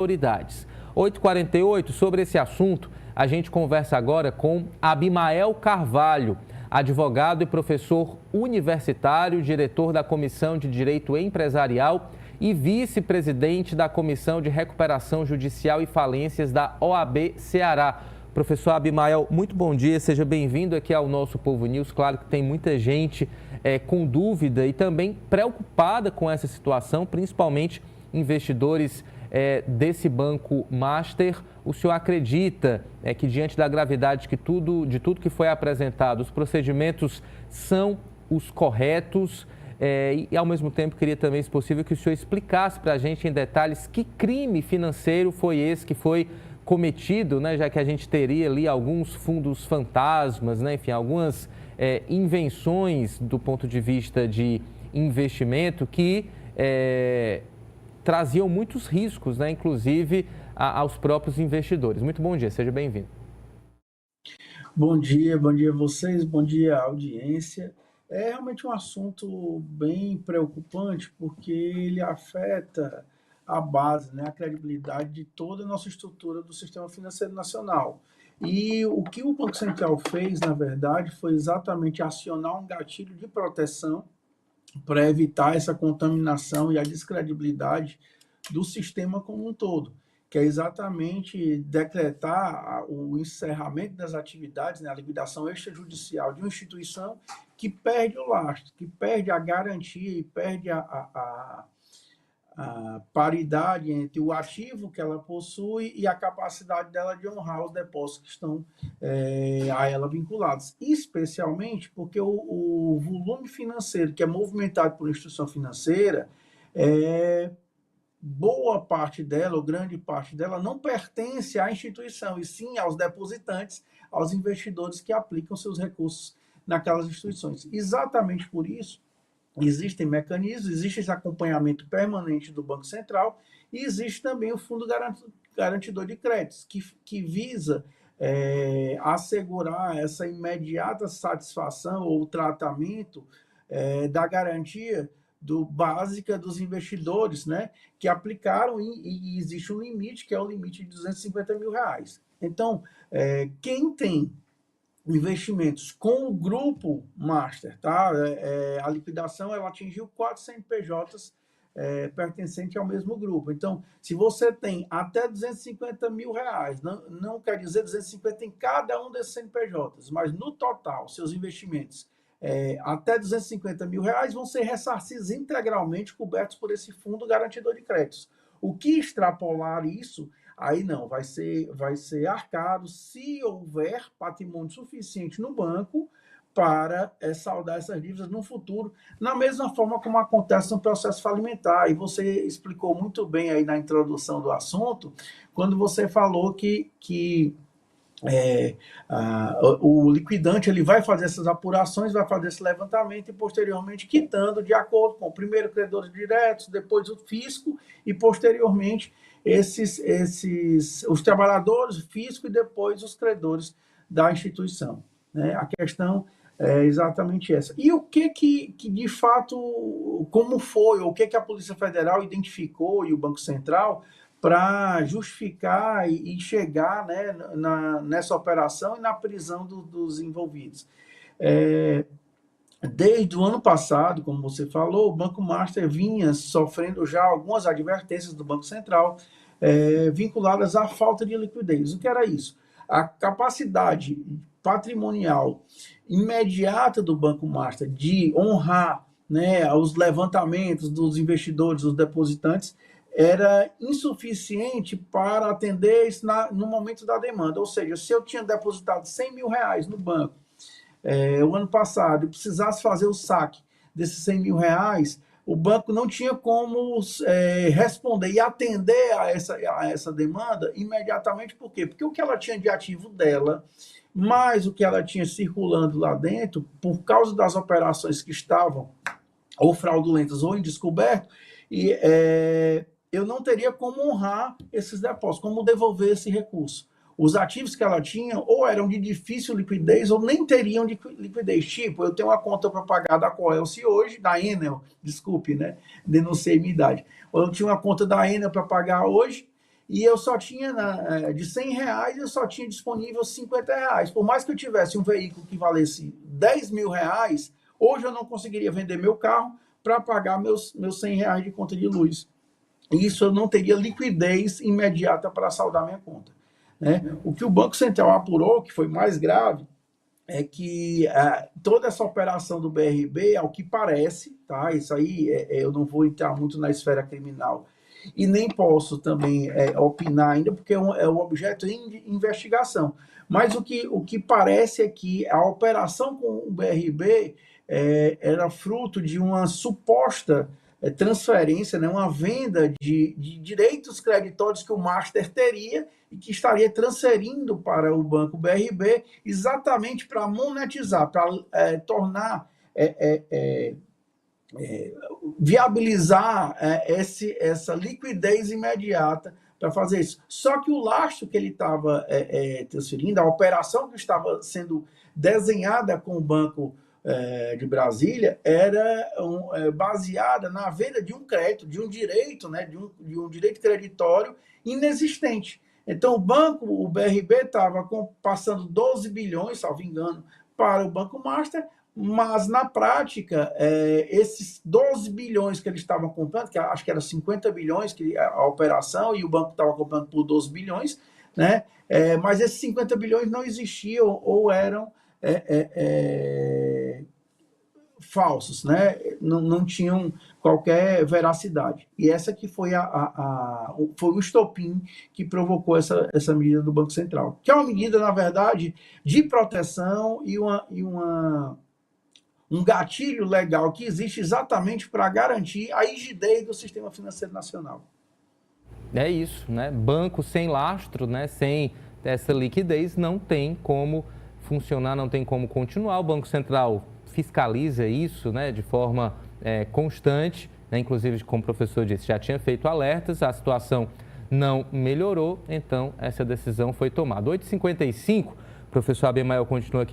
autoridades. 8h48, sobre esse assunto, a gente conversa agora com Abimael Carvalho, advogado e professor universitário, diretor da Comissão de Direito Empresarial e vice-presidente da Comissão de Recuperação Judicial e Falências da OAB Ceará. Professor Abimael, muito bom dia, seja bem-vindo aqui ao nosso Povo News. Claro que tem muita gente com dúvida e também preocupada com essa situação, principalmente investidores desse Banco Master. O senhor acredita que, diante da gravidade de tudo que foi apresentado, os procedimentos são os corretos? E, ao mesmo tempo, queria também, se possível, que o senhor explicasse para a gente em detalhes que crime financeiro foi esse que foi cometido, né? Já que a gente teria ali alguns fundos fantasmas, né? Enfim, algumas invenções do ponto de vista de investimento que traziam muitos riscos, né? Inclusive aos próprios investidores. Muito bom dia, seja bem-vindo. Bom dia a vocês, bom dia à audiência. É realmente um assunto bem preocupante, porque ele afeta a base, né, a credibilidade de toda a nossa estrutura do sistema financeiro nacional. E o que o Banco Central fez, na verdade, foi exatamente acionar um gatilho de proteção para evitar essa contaminação e a descredibilidade do sistema como um todo, que é exatamente decretar o encerramento das atividades, né, a liquidação extrajudicial de uma instituição que perde o lastro, que perde a garantia e perde a paridade entre o ativo que ela possui e a capacidade dela de honrar os depósitos que estão a ela vinculados. Especialmente porque o volume financeiro que é movimentado por instituição financeira, boa parte dela, ou grande parte dela, não pertence à instituição, e sim aos depositantes, aos investidores que aplicam seus recursos naquelas instituições. Exatamente por isso, existem mecanismos, existe esse acompanhamento permanente do Banco Central e existe também o Fundo Garantidor de Créditos, que visa assegurar essa imediata satisfação ou tratamento da garantia básica dos investidores, né, que aplicaram e existe um limite, que é o limite de R$250 mil. Então, quem tem investimentos com o grupo Master, tá? A liquidação ela atingiu 4 CNPJs pertencentes ao mesmo grupo. Então, se você tem até R$250 mil, não quer dizer 250 em cada um desses CNPJs, mas no total, seus investimentos até R$250 mil vão ser ressarcidos integralmente, cobertos por esse fundo garantidor de créditos. O que extrapolar isso, aí não, vai ser arcado se houver patrimônio suficiente no banco para saldar essas dívidas no futuro, na mesma forma como acontece no processo falimentar. E você explicou muito bem aí na introdução do assunto, quando você falou que o liquidante ele vai fazer essas apurações, vai fazer esse levantamento e posteriormente quitando de acordo com primeiro credores diretos, depois o fisco e posteriormente os trabalhadores, o fisco e depois os credores da instituição, né? A questão é exatamente essa. E o que de fato, como foi, ou o que a Polícia Federal identificou e o Banco Central para justificar e chegar, né, nessa operação e na prisão dos envolvidos. Desde o ano passado, como você falou, o Banco Master vinha sofrendo já algumas advertências do Banco Central vinculadas à falta de liquidez. O que era isso? A capacidade patrimonial imediata do Banco Master de honrar, né, os levantamentos dos investidores, dos depositantes, era insuficiente para atender isso no momento da demanda. Ou seja, se eu tinha depositado R$100 mil no banco o ano passado e precisasse fazer o saque desses R$100 mil, o banco não tinha como responder e atender a essa demanda imediatamente. Por quê? Porque o que ela tinha de ativo dela, mais o que ela tinha circulando lá dentro, por causa das operações que estavam ou fraudulentas ou em descoberto, eu não teria como honrar esses depósitos, como devolver esse recurso. Os ativos que ela tinha ou eram de difícil liquidez ou nem teriam de liquidez. Tipo, eu tenho uma conta para pagar da Coelce hoje, da Enel, desculpe, né? Denunciei minha idade. Eu tinha uma conta da Enel para pagar hoje e eu só tinha, de R$100, eu só tinha disponível R$50. Por mais que eu tivesse um veículo que valesse R$10.000, hoje eu não conseguiria vender meu carro para pagar meus R$100 de conta de luz. Isso eu não teria liquidez imediata para saldar minha conta, né? O que o Banco Central apurou, que foi mais grave, é que toda essa operação do BRB, ao que parece, tá? Isso aí eu não vou entrar muito na esfera criminal e nem posso também opinar ainda, porque é um objeto de investigação. Mas o que parece é que a operação com o BRB era fruto de uma suposta transferência, né, uma venda de direitos creditórios que o Master teria e que estaria transferindo para o Banco BRB exatamente para monetizar, para tornar, viabilizar essa liquidez imediata para fazer isso. Só que o lastro que ele estava transferindo, a operação que estava sendo desenhada com o Banco de Brasília era baseada na venda de um crédito, de um direito, né, de um direito creditório inexistente. Então, o BRB estava passando 12 bilhões, salvo engano, para o Banco Master, mas, na prática, esses 12 bilhões que eles estavam comprando, que acho que era 50 bilhões a operação, e o banco estava comprando por 12 bilhões, né? Mas esses 50 bilhões não existiam ou eram falsos, né? Não tinham qualquer veracidade. E essa que foi foi o estopim que provocou essa medida do Banco Central, que é uma medida, na verdade, de proteção e um gatilho legal que existe exatamente para garantir a rigidez do sistema financeiro nacional. É isso, né? Banco sem lastro, né? Sem essa liquidez, não tem como funcionar, não tem como continuar. O Banco Central fiscaliza isso, né, de forma constante, né? Inclusive, como o professor disse, já tinha feito alertas, a situação não melhorou, então essa decisão foi tomada. 8h55, o professor Abimael continua aqui